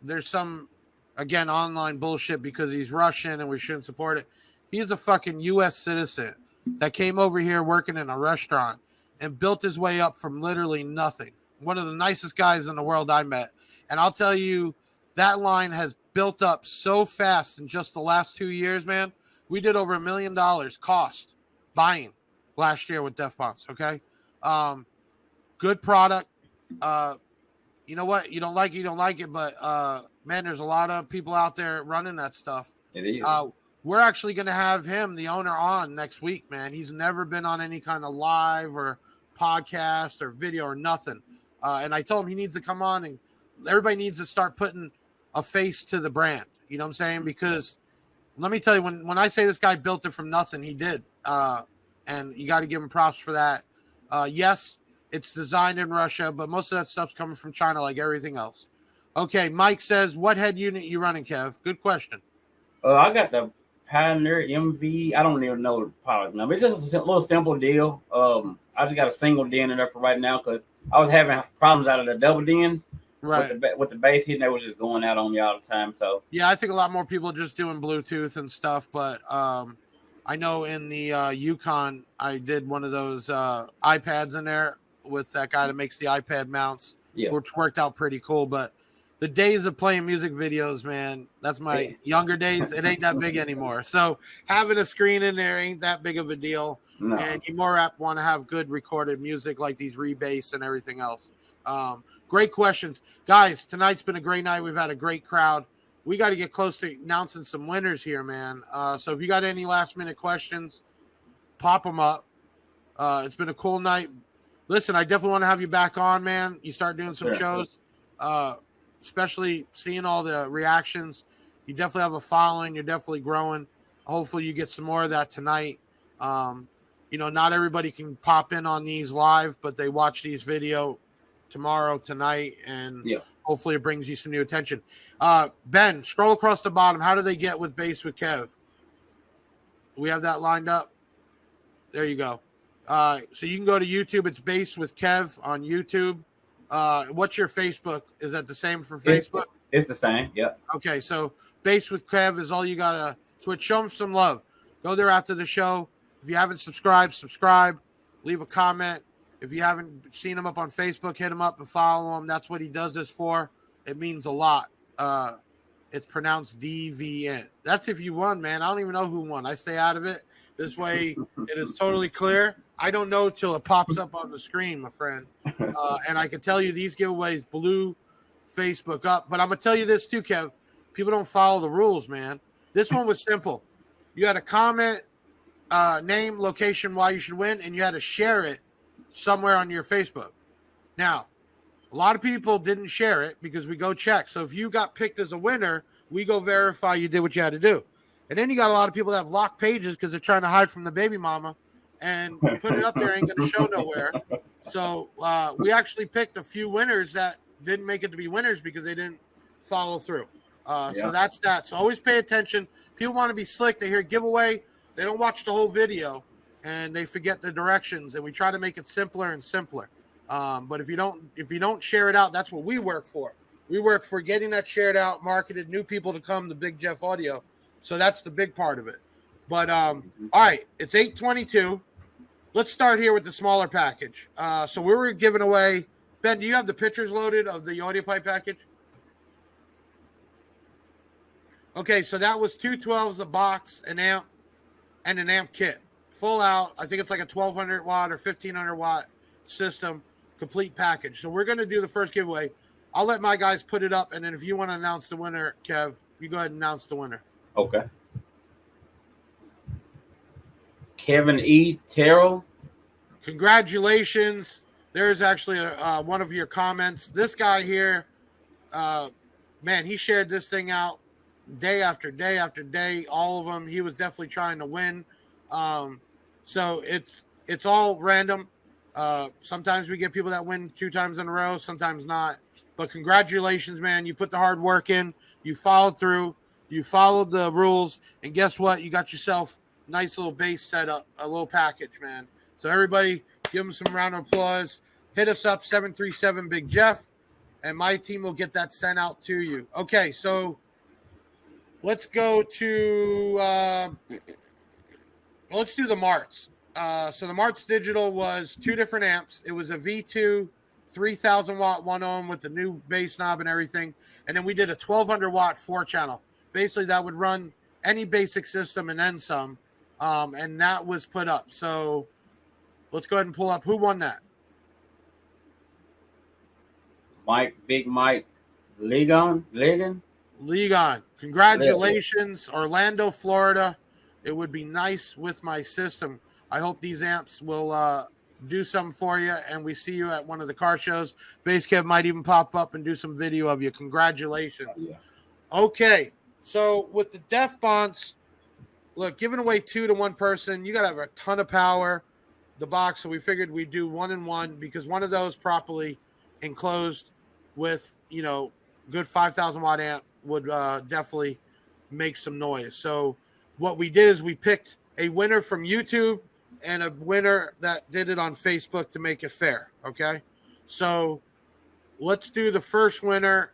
There's some, again, online bullshit because he's Russian and we shouldn't support it. He's a fucking U.S. citizen that came over here working in a restaurant and built his way up from literally nothing. One of the nicest guys in the world I met. And I'll tell you, that line has built up so fast in just the last 2 years, man. We did over $1 million cost buying last year with Def Bounce, okay? Good product. You know what? You don't like it, but, man, there's a lot of people out there running that stuff. It is. We're actually going to have him, the owner, on next week, man. He's never been on any kind of live or podcast or video or nothing. And I told him he needs to come on, and everybody needs to start putting a face to the brand. You know what I'm saying? Because let me tell you, when I say this guy built it from nothing, he did. And you got to give him props for that. Yes, it's designed in Russia, but most of that stuff's coming from China like everything else. Okay, Mike says, what head unit you running, Kev? Good question. I got the Pioneer MV. I don't even know the product number. It's just a little simple deal. I just got a single den in there for right now because I was having problems out of the double dens. Right. With the bass hitting, they was just going out on me all the time. So yeah, I think a lot more people are just doing Bluetooth and stuff. But I know in the Yukon, I did one of those iPads in there with that guy that makes the iPad mounts, which worked out pretty cool. But the days of playing music videos, man, that's my younger days. It ain't that big anymore. So having a screen in there ain't that big of a deal. No. And you more apt want to have good recorded music like these rebass and everything else. Great questions. Guys, tonight's been a great night. We've had a great crowd. We got to get close to announcing some winners here, man. So if you got any last-minute questions, pop them up. It's been a cool night. Listen, I definitely want to have you back on, man. You start doing some shows, especially seeing all the reactions. You definitely have a following. You're definitely growing. Hopefully you get some more of that tonight. Not everybody can pop in on these live, but they watch these video tomorrow, tonight, and hopefully it brings you some new attention. Ben, scroll across the bottom. How do they get with Bass with Kev? We have that lined up. There you go. So you can go to YouTube. It's Bass with Kev on YouTube. What's your Facebook? Is that the same for Facebook? It's the same. Yep. Okay. So Bass with Kev is all you got to switch. Show them some love. Go there after the show. If you haven't subscribed, subscribe. Leave a comment. If you haven't seen him up on Facebook, hit him up and follow him. That's what he does this for. It means a lot. It's pronounced DVN. That's if you won, man. I don't even know who won. I stay out of it. This way, it is totally clear. I don't know till it pops up on the screen, my friend. And I can tell you these giveaways blew Facebook up. But I'm going to tell you this too, Kev. People don't follow the rules, man. This one was simple. You had to comment, name, location, why you should win, and you had to share it somewhere on your Facebook. Now, a lot of people didn't share it because we go check. So if you got picked as a winner, we go verify you did what you had to do. And then you got a lot of people that have locked pages because they're trying to hide from the baby mama, and put it up there ain't going to show nowhere. So we actually picked a few winners that didn't make it to be winners because they didn't follow through. So that's that. So always pay attention. People want to be slick. They hear giveaway. They don't watch the whole video, and they forget the directions. And we try to make it simpler and simpler. But if you don't share it out, that's what we work for. We work for getting that shared out, marketed, new people to come to Big Jeff Audio. So that's the big part of it. But all right, it's 8:22. Let's start here with the smaller package. So we were giving away. Ben, do you have the pictures loaded of the audio pipe package? Okay, so that was 212s, a box, an amp, and an amp kit. Full out. I think it's like a 1,200 watt or 1,500 watt system, complete package. So we're going to do the first giveaway. I'll let my guys put it up, and then if you want to announce the winner, Kev, you go ahead and announce the winner. Okay. Kevin E. Terrell. Congratulations. There's actually one of your comments. This guy here, man, he shared this thing out day after day after day, all of them. He was definitely trying to win. So it's all random. Sometimes we get people that win 2 times in a row, sometimes not. But congratulations, man. You put the hard work in. You followed through. You followed the rules. And guess what? You got yourself a nice little bass setup, a little package, man. So everybody, give them some round of applause. Hit us up, 737 Big Jeff, and my team will get that sent out to you. Okay, so let's go to let's do the Martz. So the Martz Digital was 2 different amps. It was a V2 3,000 watt 1 ohm with the new bass knob and everything. And then we did a 1,200 watt 4-channel. Basically, that would run any basic system and then some. And that was put up. So let's go ahead and pull up. Who won that? Big Mike Ligon. Congratulations, Orlando, Florida. It would be nice with my system. I hope these amps will do something for you, and we see you at one of the car shows. Bass Kev might even pop up and do some video of you. Congratulations. Yeah. Okay, so with the Def Bonds, look, giving away 2 to 1 person, you got to have a ton of power, the box, so we figured we'd do 1 and 1 because one of those properly enclosed with, good 5,000 watt amp would definitely make some noise. So what we did is we picked a winner from YouTube and a winner that did it on Facebook to make it fair. Okay. So let's do the first winner,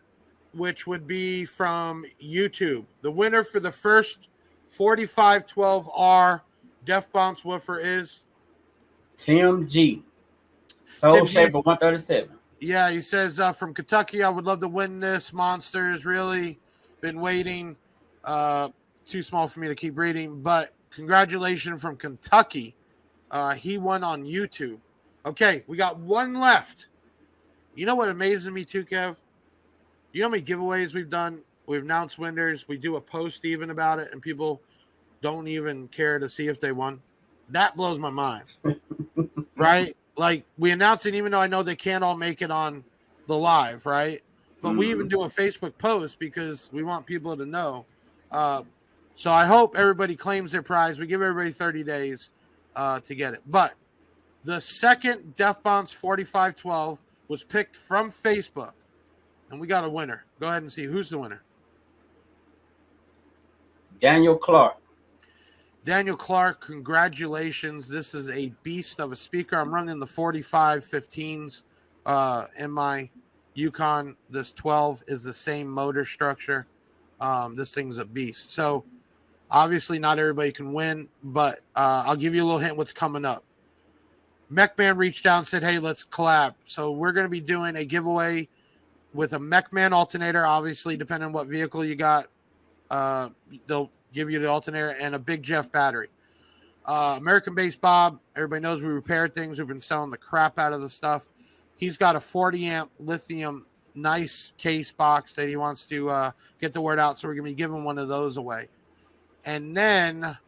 which would be from YouTube. The winner for the first 4512R Def Bounce woofer is Tim G. Soul Shaper 137. Yeah, he says from Kentucky, I would love to win this. Monsters, really been waiting. Too small for me to keep reading, but congratulations from Kentucky. He won on YouTube. Okay, we got one left. You know what amazes me too, Kev? You know how many giveaways we've done? We've announced winners. We do a post even about it, and people don't even care to see if they won. That blows my mind. Right? Like, we announce it even though I know they can't all make it on the live, right? But we even do a Facebook post because we want people to know. So I hope everybody claims their prize. We give everybody 30 days to get it. But the second Def Bounce 4512 was picked from Facebook, and we got a winner. Go ahead and see who's the winner. Daniel Clark. Daniel Clark, congratulations. This is a beast of a speaker. I'm running the 4515s in my Yukon. This 12 is the same motor structure. This thing's a beast. So obviously not everybody can win, but I'll give you a little hint what's coming up. MechMan reached out and said, hey, let's collab. So we're going to be doing a giveaway with a MechMan alternator, obviously, depending on what vehicle you got. They'll give you the alternator and a Big Jeff battery. American-based Bob, everybody knows we repair things. We've been selling the crap out of the stuff. He's got a 40-amp lithium nice case box that he wants to get the word out, so we're going to be giving one of those away. And then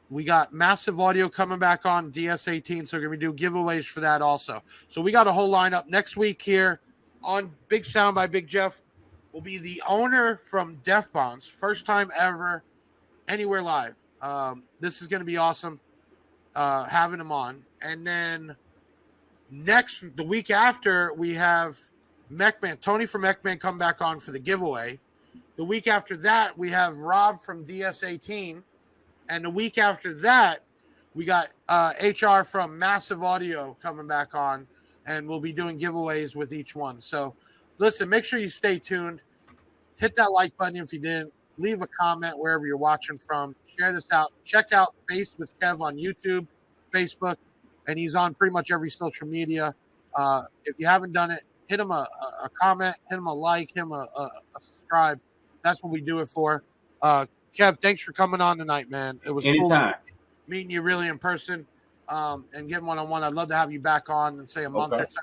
we got Massive Audio coming back on DS18, so we're going to be doing giveaways for that also. So we got a whole lineup. Next week here on Big Sound by Big Jeff will be the owner from Def Bounce. First time ever anywhere live. This is going to be awesome having him on. And then the week after, we have MechMan, Tony from MechMan come back on for the giveaway. The week after that, we have Rob from DS18. And the week after that, we got HR from Massive Audio coming back on, and we'll be doing giveaways with each one. So listen, make sure you stay tuned. Hit that like button if you didn't. Leave a comment wherever you're watching from. Share this out. Check out Bass with Kev on YouTube, Facebook, and he's on pretty much every social media. If you haven't done it, hit him a comment, hit him a like, hit him a subscribe. That's what we do it for. Kev, thanks for coming on tonight, man. It was anytime. Cool meeting you really in person and getting one-on-one. I'd love to have you back on in, say, a month or so.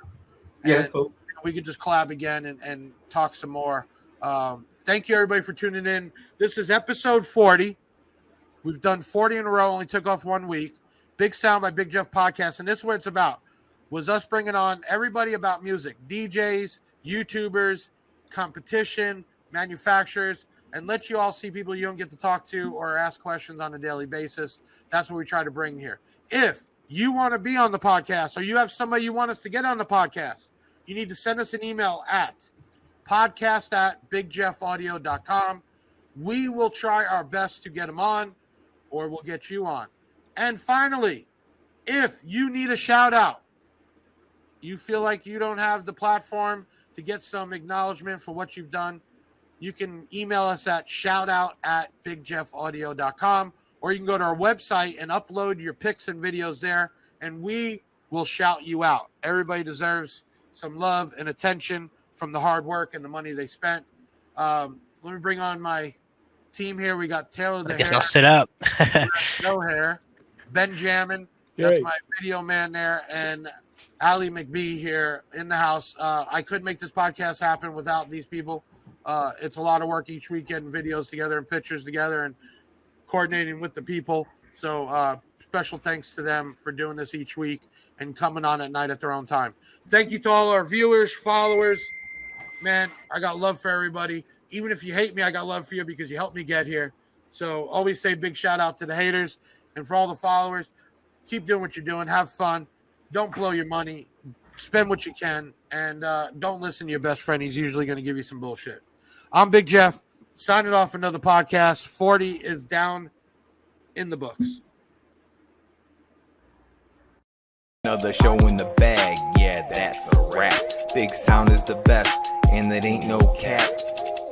Yeah, that's cool. We could just collab again and talk some more. Thank you, everybody, for tuning in. This is episode 40. We've done 40 in a row, only took off 1 week. Big Sound by Big Jeff podcast, and this is what it's about, was us bringing on everybody about music, DJs, YouTubers, competition, manufacturers, and let you all see people you don't get to talk to or ask questions on a daily basis. That's what we try to bring here. If you want to be on the podcast or you have somebody you want us to get on the podcast, you need to send us an email at podcast@bigjeffaudio.com. We will try our best to get them on, or we'll get you on. And finally, if you need a shout out, you feel like you don't have the platform to get some acknowledgement for what you've done, you can email us at shoutout@bigjeffaudio.com, or you can go to our website and upload your pics and videos there, and we will shout you out. Everybody deserves some love and attention from the hard work and the money they spent. Let me bring on my team here. We got Taylor the I guess Hair. I'll sit up. No Hair. Benjamin. That's my video man there. And Ali McBee here in the house. I couldn't make this podcast happen without these people. It's a lot of work each week getting videos together and pictures together and coordinating with the people. So special thanks to them for doing this each week and coming on at night at their own time. Thank you to all our viewers, followers. Man, I got love for everybody. Even if you hate me, I got love for you because you helped me get here. So always say big shout out to the haters. And for all the followers, keep doing what you're doing. Have fun. Don't blow your money. Spend what you can. And don't listen to your best friend. He's usually going to give you some bullshit. I'm Big Jeff. Signing off another podcast. 40 is down in the books. Another show in the bag, yeah, that's a wrap. Big Sound is the best, and it ain't no cap.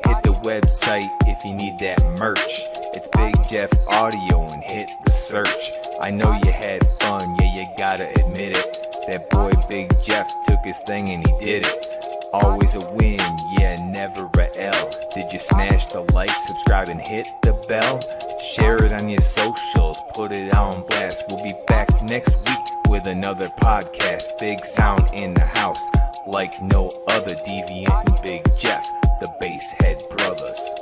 Hit the website if you need that merch. It's Big Jeff Audio and hit the search. I know you had fun, yeah, you gotta admit it. That boy Big Jeff took his biggest thing and he did it. Always a win, yeah, never a L. Did you smash the like, subscribe, and hit the bell? Share it on your socials, put it on blast. We'll be back next week with another podcast. Big sound in the house, like no other. Deviant and Big Jeff, the Basshead Brothers.